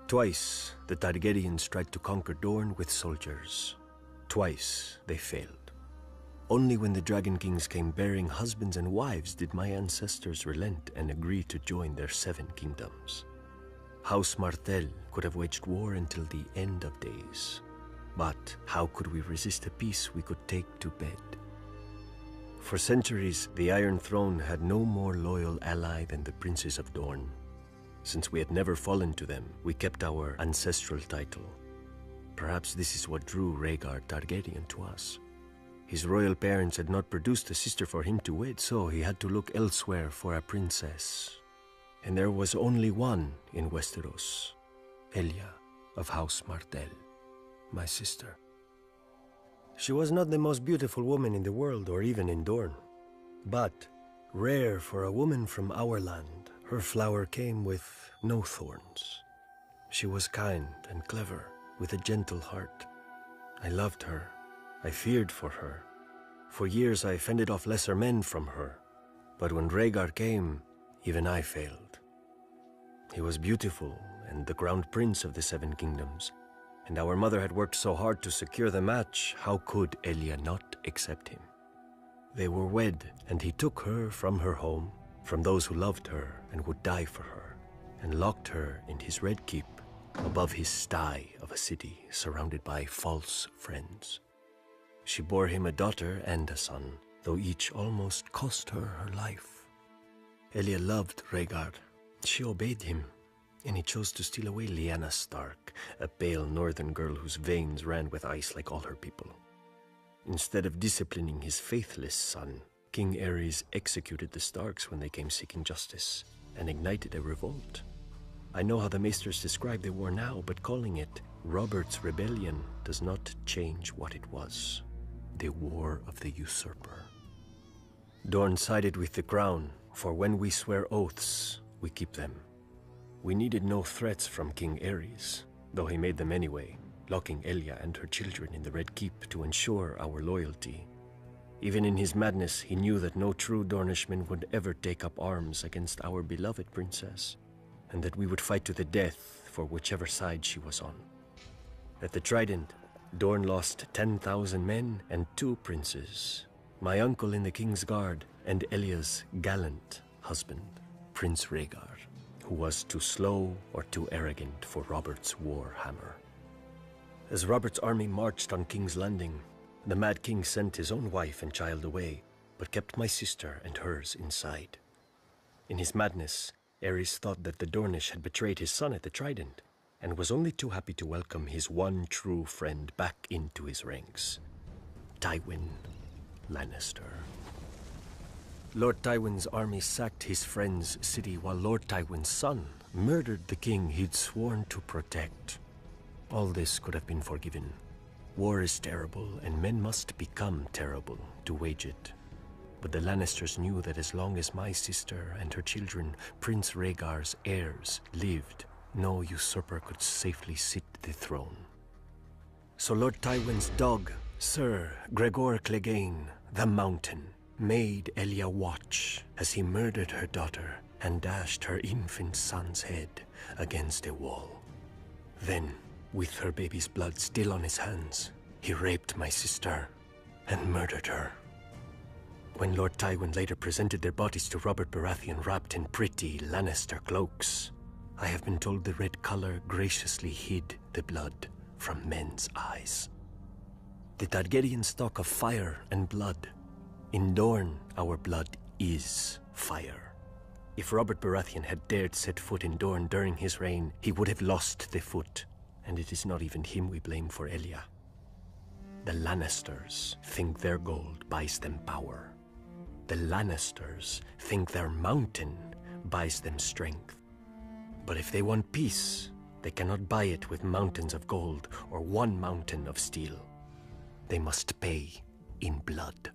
Twice, the Targaryens tried to conquer Dorne with soldiers. Twice, they failed. Only when the Dragon Kings came bearing husbands and wives did my ancestors relent and agree to join their 7 kingdoms. House Martell could have waged war until the end of days. But how could we resist a peace we could take to bed? For centuries, the Iron Throne had no more loyal ally than the princes of Dorne. Since we had never fallen to them, we kept our ancestral title. Perhaps this is what drew Rhaegar Targaryen to us. His royal parents had not produced a sister for him to wed, so he had to look elsewhere for a princess. And there was only one in Westeros, Elia of House Martell, my sister. She was not the most beautiful woman in the world or even in Dorne, but rare for a woman from our land. Her flower came with no thorns. She was kind and clever, with a gentle heart. I loved her. I feared for her. For years I fended off lesser men from her. But when Rhaegar came, even I failed. He was beautiful and the crowned prince of the 7 kingdoms, and our mother had worked so hard to secure the match, how could Elia not accept him? They were wed, and he took her from her home, from those who loved her and would die for her, and locked her in his red keep above his sty of a city surrounded by false friends. She bore him a daughter and a son, though each almost cost her her life. Elia loved Rhaegar. She obeyed him, and he chose to steal away Lyanna Stark, a pale northern girl whose veins ran with ice like all her people. Instead of disciplining his faithless son, King Aerys executed the Starks when they came seeking justice, and ignited a revolt. I know how the Maesters describe the war now, but calling it Robert's Rebellion does not change what it was. The War of the Usurper. Dorne sided with the Crown, for when we swear oaths, we keep them. We needed no threats from King Aerys, though he made them anyway, locking Elia and her children in the Red Keep to ensure our loyalty. Even in his madness, he knew that no true Dornishman would ever take up arms against our beloved princess, and that we would fight to the death for whichever side she was on. At the Trident, Dorne lost 10,000 men and 2 princes, my uncle in the King's Guard and Elia's gallant husband, Prince Rhaegar, who was too slow or too arrogant for Robert's war hammer. As Robert's army marched on King's Landing, the Mad King sent his own wife and child away, but kept my sister and hers inside. In his madness, Aerys thought that the Dornish had betrayed his son at the Trident, and was only too happy to welcome his one true friend back into his ranks, Tywin Lannister. Lord Tywin's army sacked his friend's city, while Lord Tywin's son murdered the king he'd sworn to protect. All this could have been forgiven. War is terrible, and men must become terrible to wage it. But the Lannisters knew that as long as my sister and her children, Prince Rhaegar's heirs, lived, no usurper could safely sit the throne. So Lord Tywin's dog, Sir Gregor Clegane, the Mountain, made Elia watch as he murdered her daughter and dashed her infant son's head against a wall. Then, with her baby's blood still on his hands, he raped my sister and murdered her. When Lord Tywin later presented their bodies to Robert Baratheon wrapped in pretty Lannister cloaks, I have been told the red color graciously hid the blood from men's eyes. The Targaryens talk of fire and blood. In Dorne, our blood is fire. If Robert Baratheon had dared set foot in Dorne during his reign, he would have lost the foot, and it is not even him we blame for Elia. The Lannisters think their gold buys them power. The Lannisters think their mountain buys them strength. But if they want peace, they cannot buy it with mountains of gold or one mountain of steel. They must pay in blood.